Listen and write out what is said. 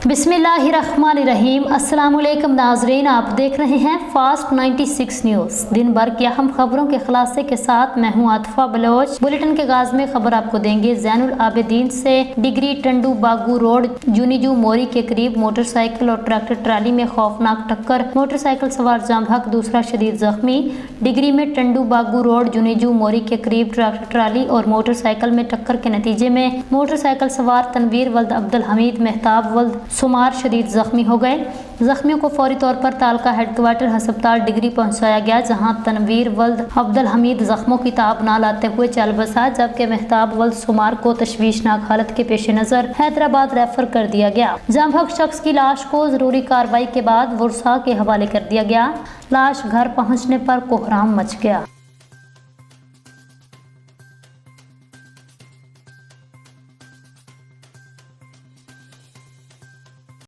बिस्मिल्लाहिर्रहमानिर्रहीम। अस्सलामुअलैकुम नाजरीन, आप देख रहे हैं फास्ट 96 न्यूज़। दिन भर की अहम खबरों के खुलासे के साथ मैं हूं आतिफा बलोच। बुलेटिन के आगाज में खबर आपको देंगे। ज़ैनुल आबिदीन से डिग्री टंडू बागू रोड जुनीजू मोरी के करीब मोटरसाइकिल और ट्रैक्टर ट्राली में खौफनाक टक्कर, मोटरसाइकिल सवार जाम हक, दूसरा शदीद जख्मी। डिग्री में टंडू बागू रोड जुनीजू मोरी के करीब ट्रैक्टर ट्राली और मोटरसाइकिल में टक्कर के नतीजे में मोटरसाइकिल सवार तनवीर वल्द अब्दुल हमीद मेहताब वल्द सुमार शदीद जख्मी हो गए। जख्मियों को फौरी तौर पर तालका हेडक्वार्टर अस्पताल डिग्री पहुंचाया गया, जहां तनवीर वल्द अब्दुल हमीद जख्मों की ताब न लाते हुए चल बसा, जबकि मेहताब वल्द सुमार को तशवीशनाक हालत के पेश नजर हैदराबाद रेफर कर दिया गया। जामहक शख्स की लाश को जरूरी कार्रवाई के बाद वुरसा के हवाले कर दिया गया। लाश घर पहुंचने पर कोहराम मच गया।